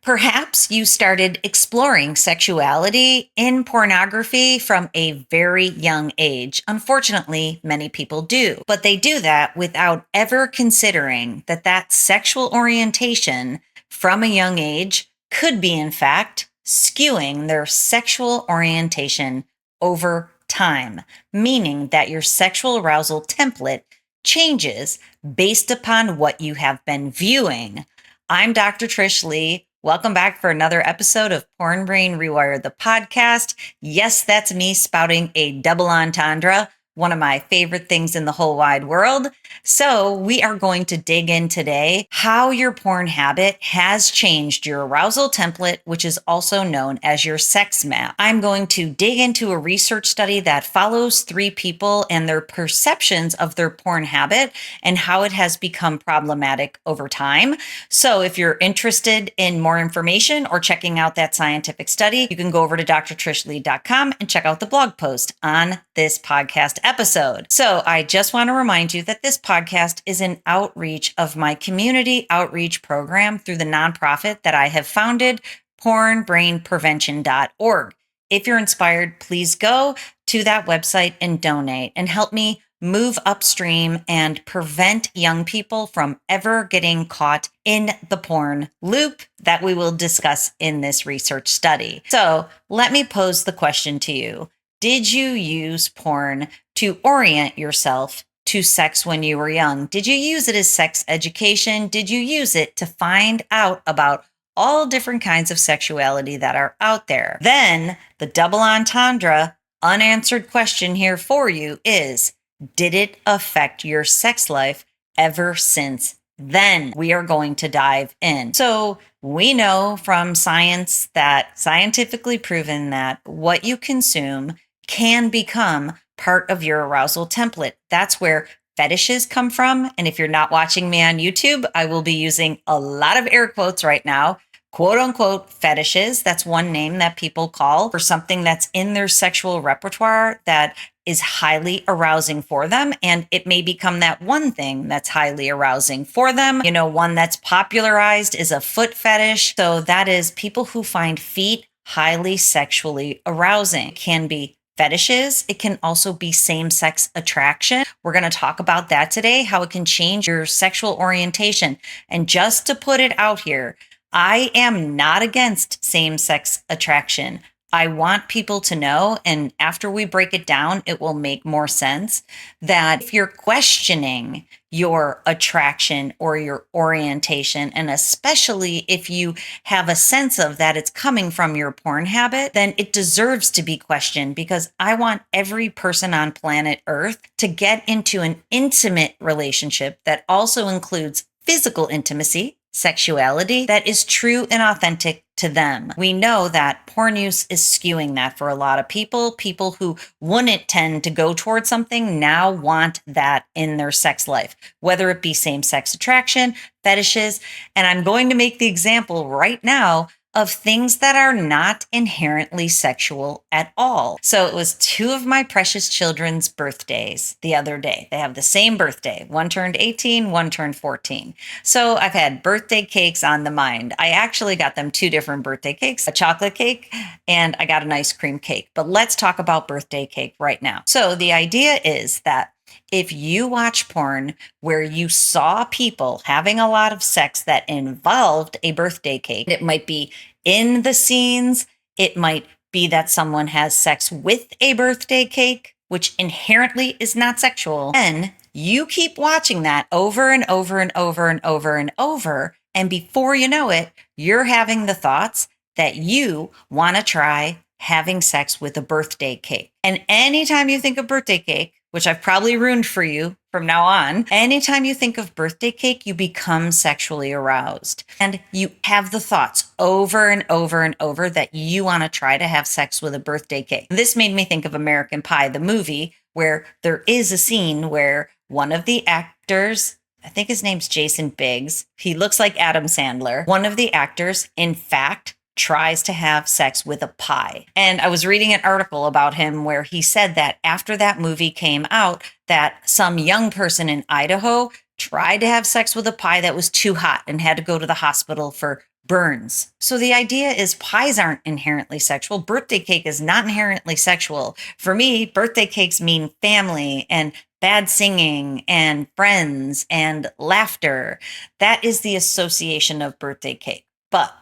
Perhaps you started exploring sexuality in pornography from a very young age. Unfortunately, many people do, but they do that without ever considering that that sexual orientation from a young age could be, in fact, skewing their sexual orientation over time, meaning that your sexual arousal template changes based upon what you have been viewing. I'm Dr. Trish Leigh. Welcome back for another episode of Porn Brain Rewired, the podcast. Yes, that's me spouting a double entendre, one of my favorite things in the whole wide world. So we are going to dig in today how your porn habit has changed your arousal template, which is also known as your sex map. I'm going to dig into a research study that follows 3 people and their perceptions of their porn habit and how it has become problematic over time. So if you're interested in more information or checking out that scientific study, you can go over to drtrishleigh.com and check out the blog post on this podcast episode. So I just want to remind you that this podcast is an outreach of my community outreach program through the nonprofit that I have founded, pornbrainprevention.org. If you're inspired, please go to that website and donate and help me move upstream and prevent young people from ever getting caught in the porn loop that we will discuss in this research study. So let me pose the question to you. Did you use porn to orient yourself to sex when you were young? Did you use it as sex education? Did you use it to find out about all different kinds of sexuality that are out there? Then the double entendre unanswered question here for you is, did it affect your sex life ever since then? We are going to dive in. So we know from science that scientifically proven that what you consume can become part of your arousal template. That's where fetishes come from. And if you're not watching me on YouTube, I will be using a lot of air quotes right now. Quote unquote fetishes. That's one name that people call for something that's in their sexual repertoire that is highly arousing for them. And it may become that one thing that's highly arousing for them. You know, one that's popularized is a foot fetish. So that is people who find feet highly sexually arousing. It can be fetishes. It can also be same-sex attraction. We're going to talk about that today, how it can change your sexual orientation. And just to put it out here, I am not against same-sex attraction. I want people to know, and after we break it down, it will make more sense, that if you're questioning your attraction or your orientation, and especially if you have a sense of that it's coming from your porn habit, then it deserves to be questioned, because I want every person on planet Earth to get into an intimate relationship that also includes physical intimacy, sexuality, that is true and authentic to them. We know that porn use is skewing that for a lot of people. People who wouldn't tend to go towards something now want that in their sex life, whether it be same-sex attraction, fetishes. And I'm going to make the example right now of things that are not inherently sexual at all. So it was 2 of my precious children's birthdays the other day. They have the same birthday. One turned 18, one turned 14. So I've had birthday cakes on the mind. I actually got them 2 different birthday cakes, a chocolate cake, and I got an ice cream cake. But let's talk about birthday cake right now. So the idea is that if you watch porn where you saw people having a lot of sex that involved a birthday cake, it might be in the scenes, it might be that someone has sex with a birthday cake, which inherently is not sexual, then you keep watching that over and over and over and over and over, and before you know it, you're having the thoughts that you want to try having sex with a birthday cake. And anytime you think of birthday cake, which I've probably ruined for you from now on, anytime you think of birthday cake, you become sexually aroused. And you have the thoughts over and over and over that you want to try to have sex with a birthday cake. This made me think of American Pie, the movie, where there is a scene where one of the actors, I think his name's Jason Biggs, he looks like Adam Sandler. One of the actors, in fact, tries to have sex with a pie. And I was reading an article about him where he said that after that movie came out, that some young person in Idaho tried to have sex with a pie that was too hot and had to go to the hospital for burns. So the idea is pies aren't inherently sexual. Birthday cake is not inherently sexual. For me, birthday cakes mean family and bad singing and friends and laughter. That is the association of birthday cake. But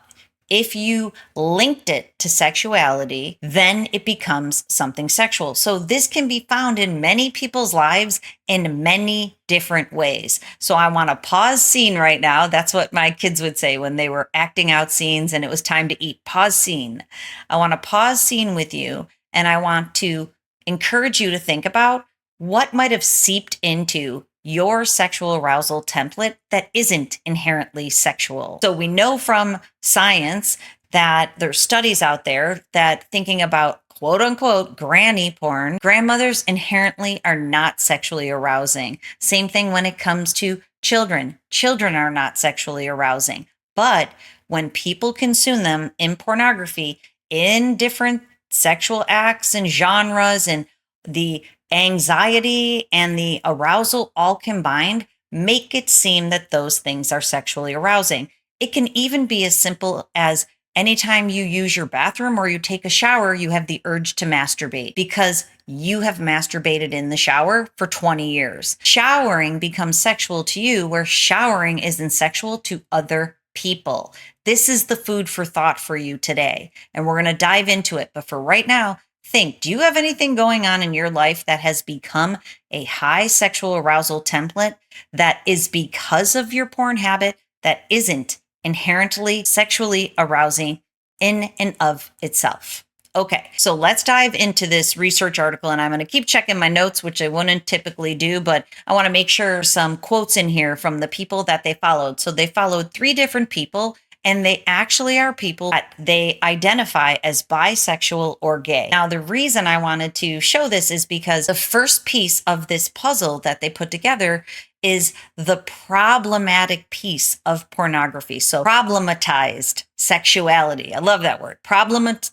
if you linked it to sexuality, then it becomes something sexual. So this can be found in many people's lives in many different ways. So I want to pause scene right now. That's what my kids would say when they were acting out scenes and it was time to eat. Pause scene. I want to pause scene with you, and I want to encourage you to think about what might have seeped into your sexual arousal template that isn't inherently sexual. So we know from science that there's studies out there that thinking about quote unquote granny porn, grandmothers inherently are not sexually arousing. Same thing when it comes to children. Children are not sexually arousing. But when people consume them in pornography, in different sexual acts and genres, and the anxiety and the arousal all combined make it seem that those things are sexually arousing. It can even be as simple as anytime you use your bathroom or you take a shower, you have the urge to masturbate because you have masturbated in the shower for 20 years. Showering becomes sexual to you where showering isn't sexual to other people. This is the food for thought for you today. And we're going to dive into it. But for right now, think, do you have anything going on in your life that has become a high sexual arousal template that is because of your porn habit that isn't inherently sexually arousing in and of itself? Okay, so let's dive into this research article, and I'm going to keep checking my notes, which I wouldn't typically do, but I want to make sure some quotes in here from the people that they followed. So they followed 3 different people, and they actually are people that they identify as bisexual or gay. Now, the reason I wanted to show this is because the first piece of this puzzle that they put together is the problematic piece of pornography. So problematized sexuality. I love that word. Problematized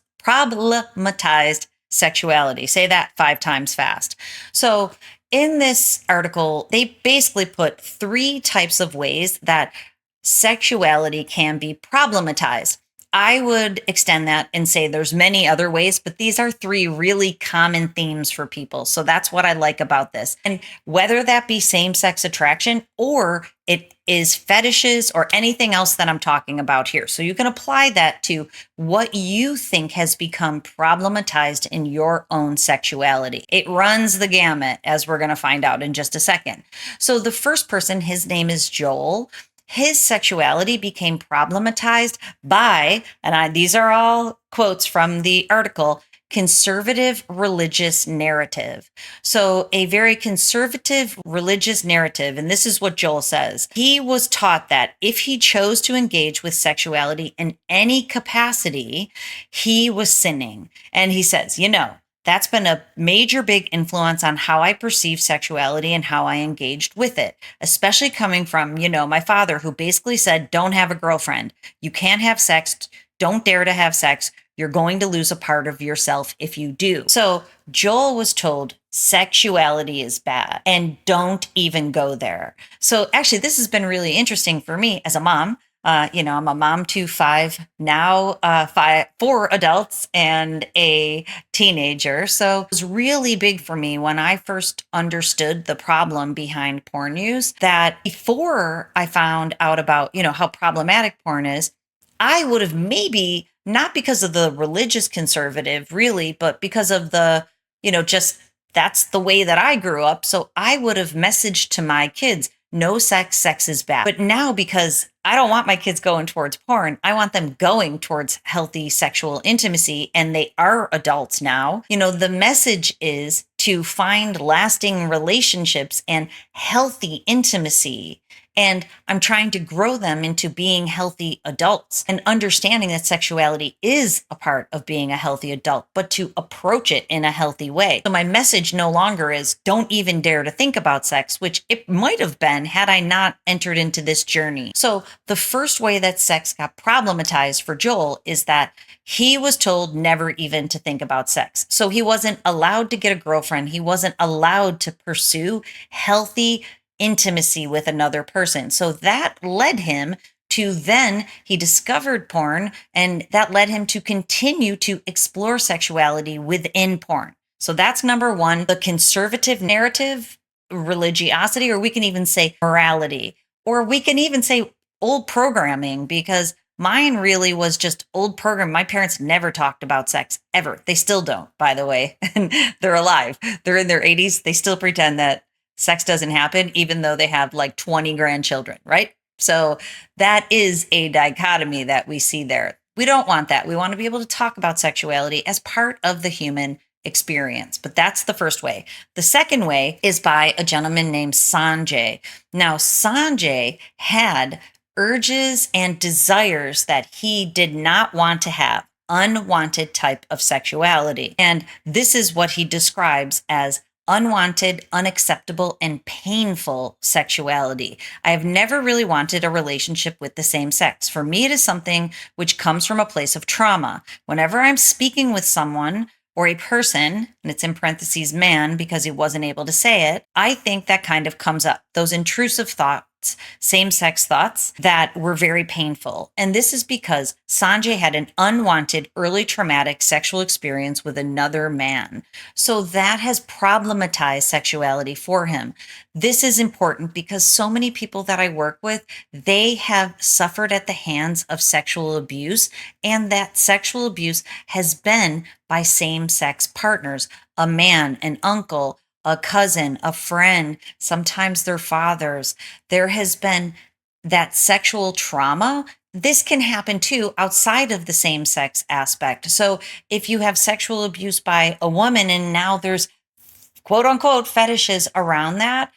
sexuality. Say that 5 times fast. So in this article, they basically put 3 types of ways that sexuality can be problematized. I would extend that and say there's many other ways, but these are 3 really common themes for people. So that's what I like about this. And whether that be same-sex attraction or it is fetishes or anything else that I'm talking about here. So you can apply that to what you think has become problematized in your own sexuality. It runs the gamut, as we're going to find out in just a second. So the first person, his name is Joel. His sexuality became problematized by, these are all quotes from the article, conservative religious narrative. So a very conservative religious narrative, and this is what Joel says. He was taught that if he chose to engage with sexuality in any capacity, he was sinning. And he says, that's been a major big influence on how I perceive sexuality and how I engaged with it, especially coming from, my father, who basically said, don't have a girlfriend. You can't have sex. Don't dare to have sex. You're going to lose a part of yourself if you do. So Joel was told sexuality is bad and don't even go there. So actually, this has been really interesting for me as a mom. I'm a mom to 5 now, 4 adults and a teenager. So it was really big for me when I first understood the problem behind porn use, that before I found out about, how problematic porn is, I would have maybe, not because of the religious conservative really, but because of the, just that's the way that I grew up. So I would have messaged to my kids, no sex, sex is bad. But now, because I don't want my kids going towards porn, I want them going towards healthy sexual intimacy, and they are adults now. The message is to find lasting relationships and healthy intimacy. And I'm trying to grow them into being healthy adults and understanding that sexuality is a part of being a healthy adult, but to approach it in a healthy way. So my message no longer is don't even dare to think about sex, which it might have been had I not entered into this journey. So the first way that sex got problematized for Joel is that he was told never even to think about sex. So he wasn't allowed to get a girlfriend. He wasn't allowed to pursue healthy intimacy with another person. So that led him to then he discovered porn, and that led him to continue to explore sexuality within porn. So that's number one, the conservative narrative, religiosity, or we can even say morality, or we can even say old programming, because mine really was just old program. My parents never talked about sex ever. They still don't, by the way. And they're alive. They're in their 80s. They still pretend that sex doesn't happen, even though they have like 20 grandchildren, right? So that is a dichotomy that we see there. We don't want that. We want to be able to talk about sexuality as part of the human experience. But that's the first way. The second way is by a gentleman named Sanjay. Now, Sanjay had urges and desires that he did not want to have, unwanted type of sexuality. And this is what he describes as unwanted, unacceptable, and painful sexuality. I have never really wanted a relationship with the same sex. For me, it is something which comes from a place of trauma. Whenever I'm speaking with someone or a person, and it's in parentheses man because he wasn't able to say it, I think that kind of comes up. Those intrusive thoughts, same-sex thoughts that were very painful. And this is because Sanjay had an unwanted early traumatic sexual experience with another man. So that has problematized sexuality for him. This is important because so many people that I work with, they have suffered at the hands of sexual abuse, and that sexual abuse has been by same-sex partners, a man, an uncle, a cousin, a friend, sometimes their fathers. There has been that sexual trauma. This can happen too outside of the same sex aspect. So if you have sexual abuse by a woman and now there's quote unquote fetishes around that,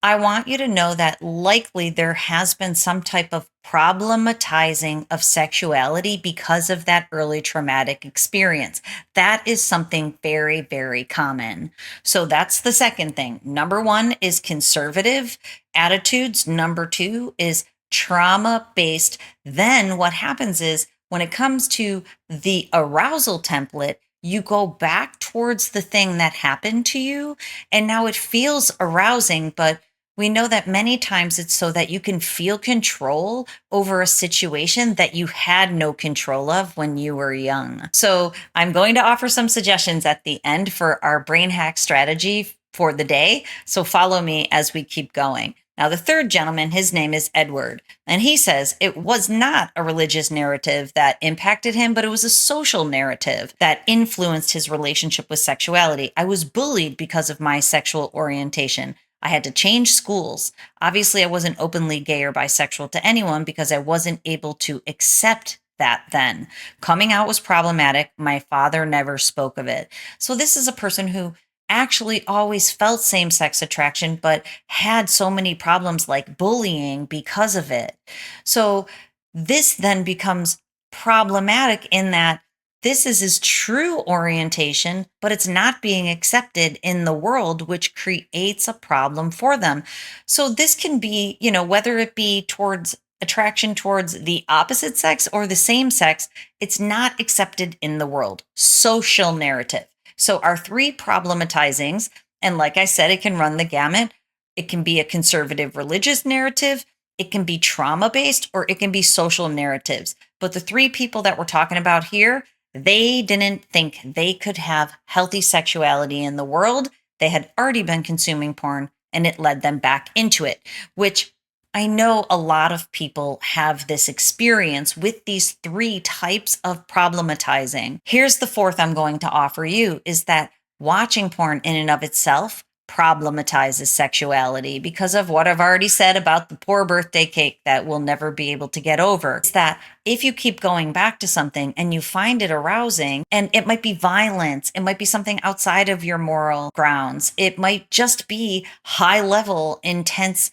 I want you to know that likely there has been some type of problematizing of sexuality because of that early traumatic experience. That is something very, very common. So that's the second thing. Number one is conservative attitudes. Number two is trauma-based. Then what happens is when it comes to the arousal template, you go back towards the thing that happened to you, and now it feels arousing, but we know that many times it's so that you can feel control over a situation that you had no control of when you were young. So I'm going to offer some suggestions at the end for our brain hack strategy for the day. So follow me as we keep going. Now, the third gentleman, his name is Edward, and he says it was not a religious narrative that impacted him, but it was a social narrative that influenced his relationship with sexuality. I was bullied because of my sexual orientation. I had to change schools. Obviously, I wasn't openly gay or bisexual to anyone because I wasn't able to accept that then. Coming out was problematic. My father never spoke of it. So this is a person who actually always felt same-sex attraction, but had so many problems like bullying because of it. So this then becomes problematic in that this is his true orientation, but it's not being accepted in the world, which creates a problem for them. So this can be, whether it be towards attraction towards the opposite sex or the same sex, it's not accepted in the world. Social narrative. So our three problematizings, and like I said, it can run the gamut. It can be a conservative religious narrative. It can be trauma-based, or it can be social narratives. But the three people that we're talking about here, they didn't think they could have healthy sexuality in the world. They had already been consuming porn, and it led them back into it, which I know a lot of people have this experience with these three types of problematizing. Here's the fourth I'm going to offer you is that watching porn in and of itself problematizes sexuality because of what I've already said about the poor birthday cake that we'll never be able to get over. It's that if you keep going back to something and you find it arousing, and it might be violence, it might be something outside of your moral grounds, it might just be high level, intense,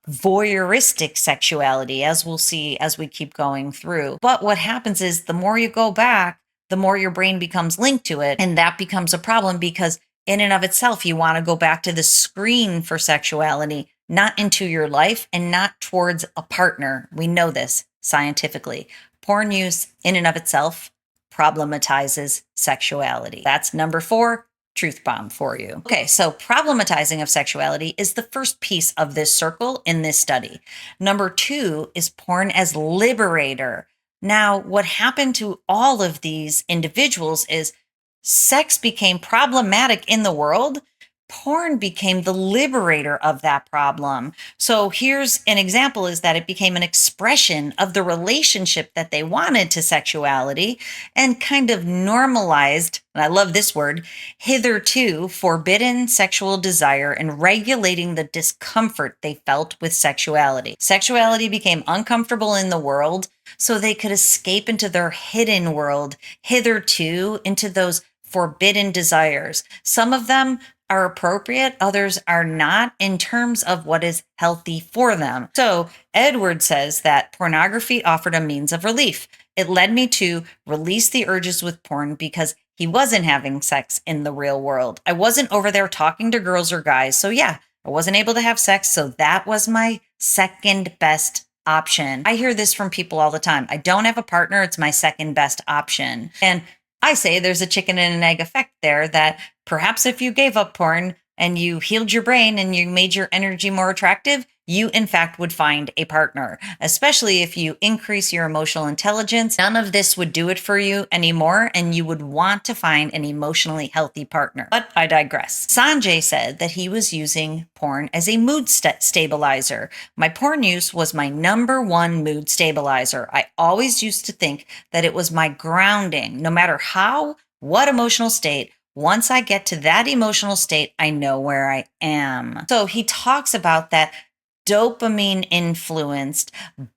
voyeuristic sexuality, as we'll see as we keep going through. But what happens is the more you go back, the more your brain becomes linked to it. And that becomes a problem because in and of itself, you want to go back to the screen for sexuality, not into your life and not towards a partner. We know this scientifically. Porn use in and of itself problematizes sexuality. That's number four. truth bomb for you. Okay, so problematizing of sexuality is the first piece of this circle in this study. Number 2 is porn as liberator. Now, what happened to all of these individuals is sex became problematic in the world. Porn became the liberator of that problem. So here's an example is that it became an expression of the relationship that they wanted to sexuality and kind of normalized, and I love this word, hitherto forbidden sexual desire and regulating the discomfort they felt with sexuality. Sexuality became uncomfortable in the world so they could escape into their hidden world, hitherto into those forbidden desires. Some of them are appropriate, others are not in terms of what is healthy for them. So Edward says that pornography offered a means of relief. It led me to release the urges with porn because he wasn't having sex in the real world. I wasn't over there talking to girls or guys. So yeah, I wasn't able to have sex. So that was my second best option. I hear this from people all the time. I don't have a partner. It's my second best option. And I say there's a chicken and an egg effect there that perhaps if you gave up porn and you healed your brain and you made your energy more attractive, you in fact would find a partner, especially if you increase your emotional intelligence. None of this would do it for you anymore, and you would want to find an emotionally healthy partner. But I digress. Sanjay said that he was using porn as a mood stabilizer. My porn use was my number one mood stabilizer. I always used to think that it was my grounding, no matter what emotional state. Once I get to that emotional state, I know where I am. So he talks about that dopamine influenced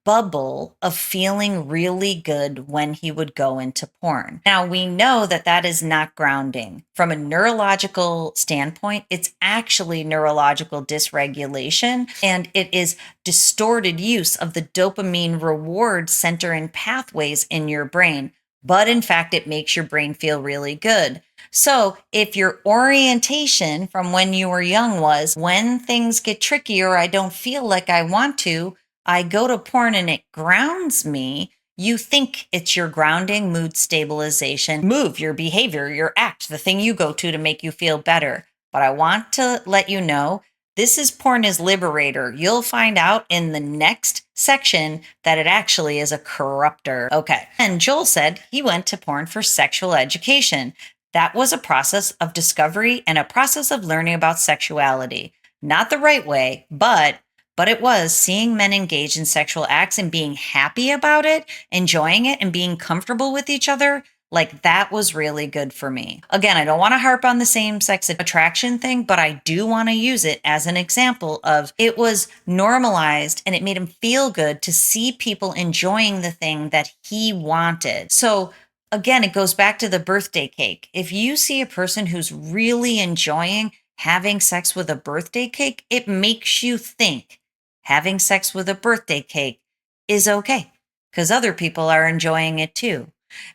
bubble of feeling really good when he would go into porn. Now, we know that that is not grounding. From a neurological standpoint, it's actually neurological dysregulation, and it is distorted use of the dopamine reward center and pathways in your brain. But in fact, it makes your brain feel really good. So if your orientation from when you were young was when things get tricky or I don't feel like I want to, I go to porn and it grounds me. You think it's your grounding, mood stabilization, move, your behavior, your act, the thing you go to make you feel better. But I want to let you know this is porn as liberator. You'll find out in the next section that it actually is a corruptor. Okay. And Joel said he went to porn for sexual education. That was a process of discovery and a process of learning about sexuality. Not the right way, but it was seeing men engage in sexual acts and being happy about it, enjoying it, and being comfortable with each other. Like that was really good for me. Again, I don't want to harp on the same sex attraction thing, but I do want to use it as an example of it was normalized and it made him feel good to see people enjoying the thing that he wanted. So again, it goes back to the birthday cake. If you see a person who's really enjoying having sex with a birthday cake, it makes you think having sex with a birthday cake is okay because other people are enjoying it too.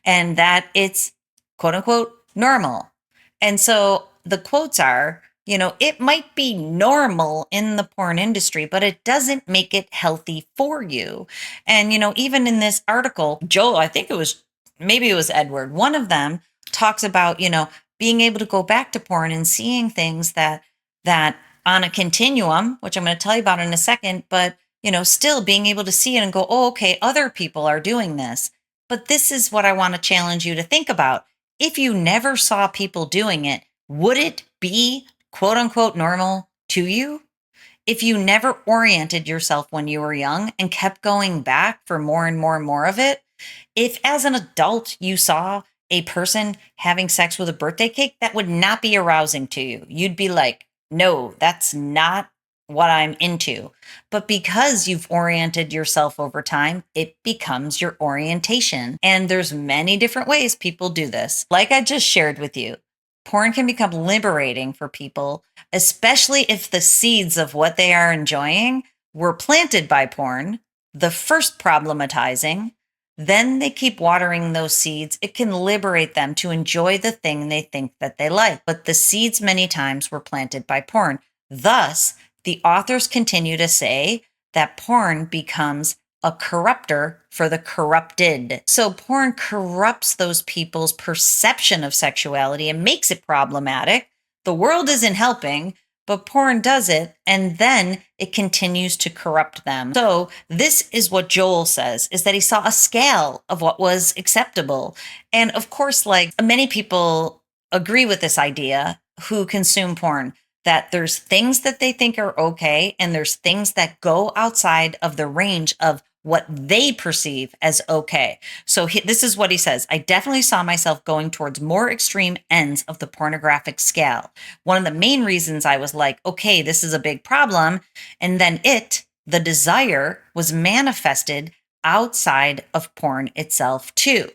And that it's quote unquote normal. And so the quotes are, it might be normal in the porn industry, but it doesn't make it healthy for you. And, even in this article, Joel, I think maybe it was Edward, one of them talks about, being able to go back to porn and seeing things that on a continuum, which I'm going to tell you about in a second, but, still being able to see it and go, oh, okay, other people are doing this. But this is what I want to challenge you to think about. If you never saw people doing it, would it be quote unquote normal to you? If you never oriented yourself when you were young and kept going back for more and more and more of it, if as an adult you saw a person having sex with a birthday cake, that would not be arousing to you. You'd be like, no, that's not what I'm into. But because you've oriented yourself over time, it becomes your orientation. And there's many different ways people do this. Like I just shared with you, porn can become liberating for people, especially if the seeds of what they are enjoying were planted by porn, the first problematizing, then they keep watering those seeds. It can liberate them to enjoy the thing they think that they like. But the seeds many times were planted by porn. Thus, the authors continue to say that porn becomes a corruptor for the corrupted. So porn corrupts those people's perception of sexuality and makes it problematic The world isn't helping, but porn does it, and then it continues to corrupt them. So this is what Joel says, is that he saw a scale of what was acceptable. And of course, like many people agree with this idea who consume porn, that there's things that they think are okay, and there's things that go outside of the range of what they perceive as okay. So this is what he says. I definitely saw myself going towards more extreme ends of the pornographic scale. One of the main reasons I was like, okay, this is a big problem. And then the desire was manifested outside of porn itself too.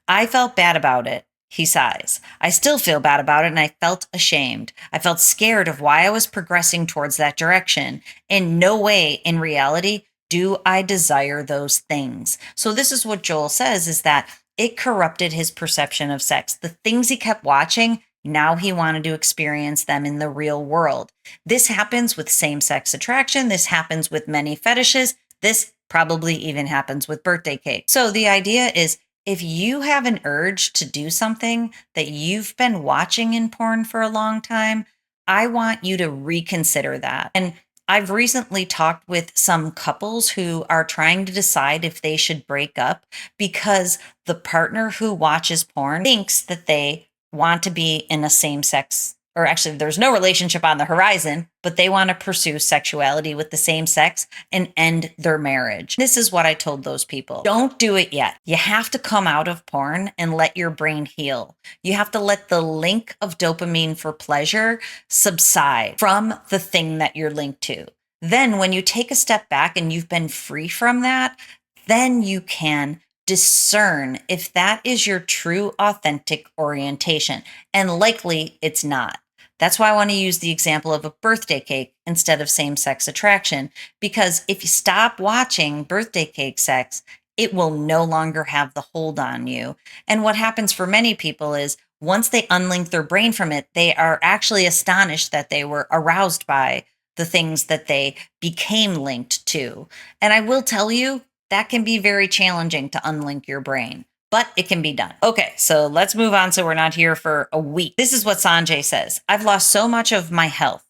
I felt bad about it. He sighs. I still feel bad about it, and I felt ashamed. I felt scared of why I was progressing towards that direction. In no way, in reality, do I desire those things. So this is what Joel says, is that it corrupted his perception of sex. The things he kept watching, now he wanted to experience them in the real world. This happens with same-sex attraction. This happens with many fetishes. This probably even happens with birthday cake. So the idea is, if you have an urge to do something that you've been watching in porn for a long time, I want you to reconsider that. And I've recently talked with some couples who are trying to decide if they should break up because the partner who watches porn thinks that they want to be in a same sex, or actually there's no relationship on the horizon, but they want to pursue sexuality with the same sex and end their marriage. This is what I told those people. Don't do it yet. You have to come out of porn and let your brain heal. You have to let the link of dopamine for pleasure subside from the thing that you're linked to. Then when you take a step back and you've been free from that, then you can discern if that is your true authentic orientation. And likely it's not. That's why I want to use the example of a birthday cake instead of same-sex attraction, because if you stop watching birthday cake sex, it will no longer have the hold on you. And what happens for many people is once they unlink their brain from it, they are actually astonished that they were aroused by the things that they became linked to. And I will tell you, that can be very challenging to unlink your brain, but it can be done. Okay, so let's move on so we're not here for a week. This is what Sanjay says. I've lost so much of my health.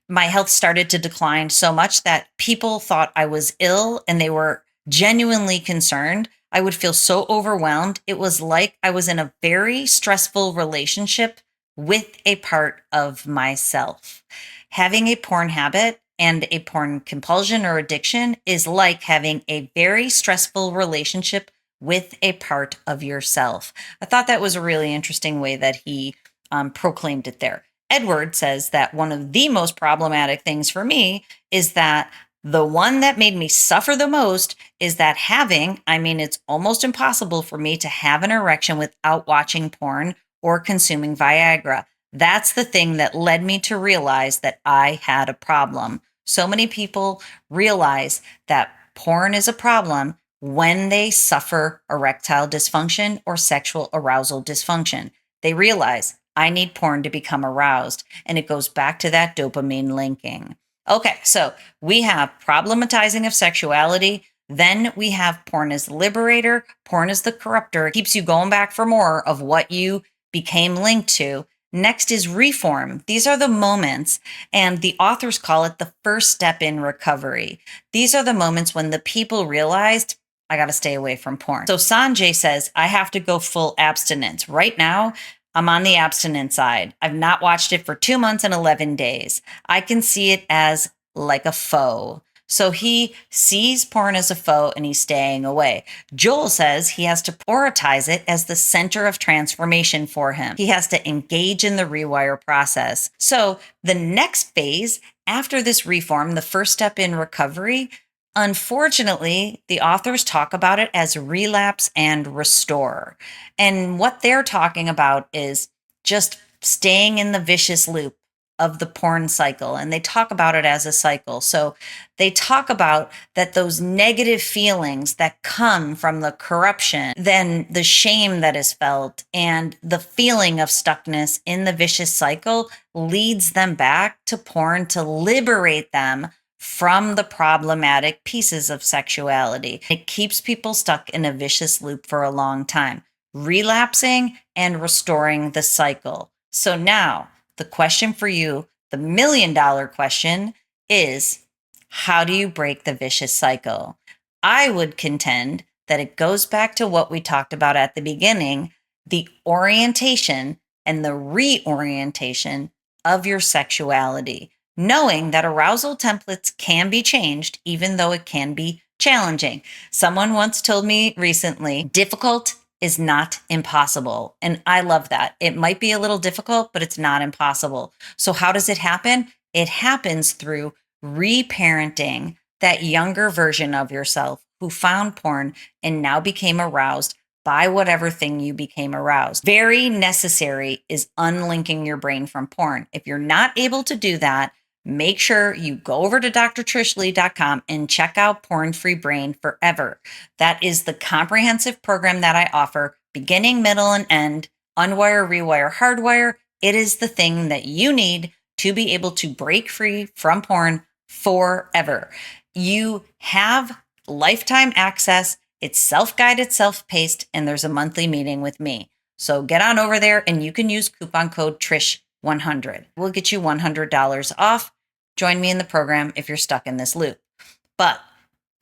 My health started to decline so much that people thought I was ill and they were genuinely concerned. I would feel so overwhelmed. It was like I was in a very stressful relationship with a part of myself. Having a porn habit and a porn compulsion or addiction is like having a very stressful relationship with a part of yourself. I thought that was a really interesting way that he proclaimed it there. Edward says that one of the most problematic things for me is that the one that made me suffer the most is that it's almost impossible for me to have an erection without watching porn or consuming Viagra. That's the thing that led me to realize that I had a problem. So many people realize that porn is a problem when they suffer erectile dysfunction or sexual arousal dysfunction. They realize, I need porn to become aroused. And it goes back to that dopamine linking. Okay, so we have problematizing of sexuality. Then we have porn as the liberator. Porn as the corruptor. It keeps you going back for more of what you became linked to. Next is reform. These are the moments, and the authors call it the first step in recovery. These are the moments when the people realized, I got to stay away from porn. So Sanjay says, I have to go full abstinence. Right now, I'm on the abstinence side. I've not watched it for 2 months and 11 days. I can see it as like a foe. So he sees porn as a foe and he's staying away. Joel says he has to prioritize it as the center of transformation for him. He has to engage in the rewire process. So the next phase after this reform, the first step in recovery, unfortunately, the authors talk about it as relapse and restore. And what they're talking about is just staying in the vicious loop of the porn cycle. And they talk about it as a cycle. So they talk about that those negative feelings that come from the corruption, then the shame that is felt and the feeling of stuckness in the vicious cycle leads them back to porn to liberate them from the problematic pieces of sexuality. It keeps people stuck in a vicious loop for a long time, relapsing and restoring the cycle. So now the question for you, the $1,000,000 question is, how do you break the vicious cycle? I would contend that it goes back to what we talked about at the beginning, the orientation and the reorientation of your sexuality, knowing that arousal templates can be changed, even though it can be challenging. Someone once told me recently, difficult is not impossible. And I love that. It might be a little difficult, but it's not impossible. So how does it happen? It happens through reparenting that younger version of yourself who found porn and now became aroused by whatever thing you became aroused. Very necessary is unlinking your brain from porn. If you're not able to do that, make sure you go over to drtrishleigh.com and check out Porn Free Brain Forever. That is the comprehensive program that I offer, beginning, middle, and end, unwire, rewire, hardwire. It is the thing that you need to be able to break free from porn forever. You have lifetime access. It's self-guided, self-paced, and there's a monthly meeting with me. So get on over there and you can use coupon code TRISH100. We'll get you $100 off. Join me in the program if you're stuck in this loop. But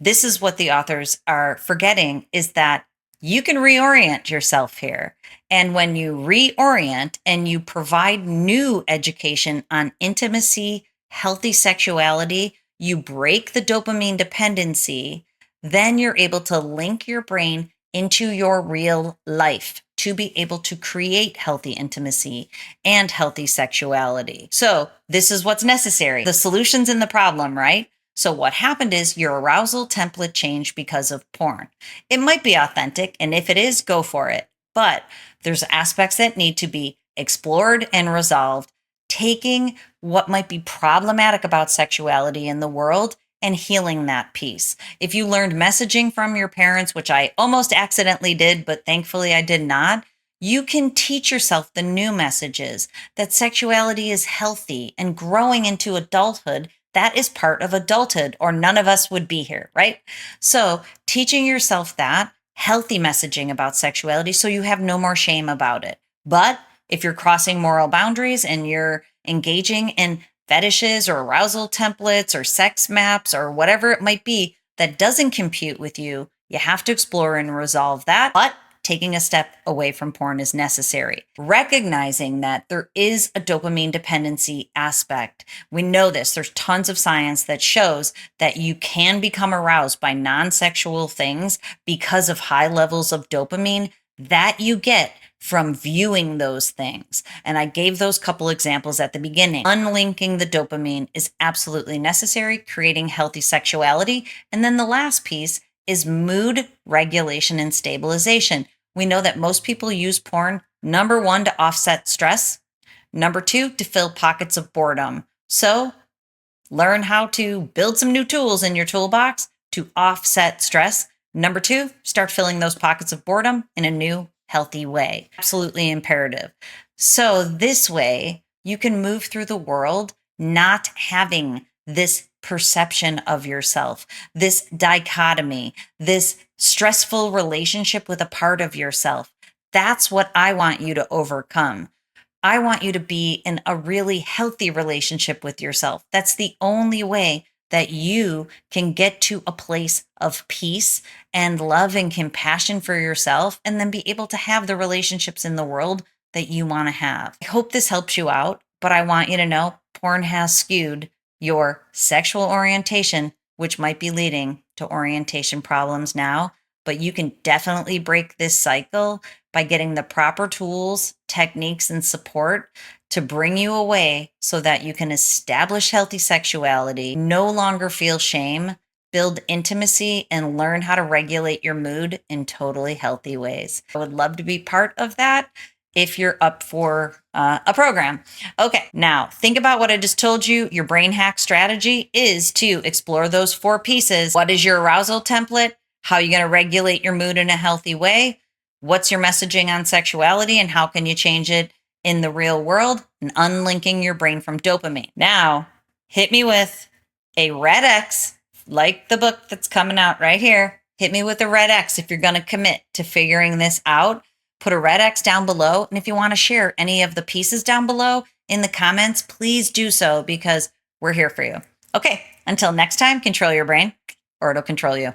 this is what the authors are forgetting, is that you can reorient yourself here. And when you reorient and you provide new education on intimacy, healthy sexuality, you break the dopamine dependency, then you're able to link your brain into your real life to be able to create healthy intimacy and healthy sexuality. So this is what's necessary. The solution's in the problem, right? So what happened is your arousal template changed because of porn. It might be authentic, and if it is, go for it. But there's aspects that need to be explored and resolved, taking what might be problematic about sexuality in the world and healing that piece. If you learned messaging from your parents, which I almost accidentally did, but thankfully I did not, you can teach yourself the new messages that sexuality is healthy and growing into adulthood. That is part of adulthood, or none of us would be here, right? So teaching yourself that healthy messaging about sexuality so you have no more shame about it. But if you're crossing moral boundaries and you're engaging in fetishes or arousal templates or sex maps or whatever it might be that doesn't compute with you, you have to explore and resolve that. But taking a step away from porn is necessary. Recognizing that there is a dopamine dependency aspect. We know this. There's tons of science that shows that you can become aroused by non-sexual things because of high levels of dopamine that you get from viewing those things. And I gave those couple examples at the beginning. Unlinking the dopamine is absolutely necessary, creating healthy sexuality. And then the last piece is mood regulation and stabilization. We know that most people use porn, number one, to offset stress. Number two, to fill pockets of boredom. So learn how to build some new tools in your toolbox to offset stress. Number two, start filling those pockets of boredom in a new, healthy way. Absolutely imperative. So this way, you can move through the world not having this perception of yourself, this dichotomy, this stressful relationship with a part of yourself. That's what I want you to overcome. I want you to be in a really healthy relationship with yourself. That's the only way that you can get to a place of peace and love and compassion for yourself, and then be able to have the relationships in the world that you want to have. I hope this helps you out, but I want you to know porn has skewed your sexual orientation, which might be leading to orientation problems now. But you can definitely break this cycle by getting the proper tools, techniques, and support to bring you away so that you can establish healthy sexuality, no longer feel shame, build intimacy, and learn how to regulate your mood in totally healthy ways. I would love to be part of that if you're up for a program. Okay, now think about what I just told you. Your brain hack strategy is to explore those 4 pieces. What is your arousal template? How are you going to regulate your mood in a healthy way? What's your messaging on sexuality, and how can you change it in the real world? And unlinking your brain from dopamine. Now, hit me with a red X, like the book that's coming out right here. Hit me with a red X if you're going to commit to figuring this out. Put a red X down below. And if you want to share any of the pieces down below, in the comments, please do so because we're here for you. Okay, until next time, control your brain or it'll control you.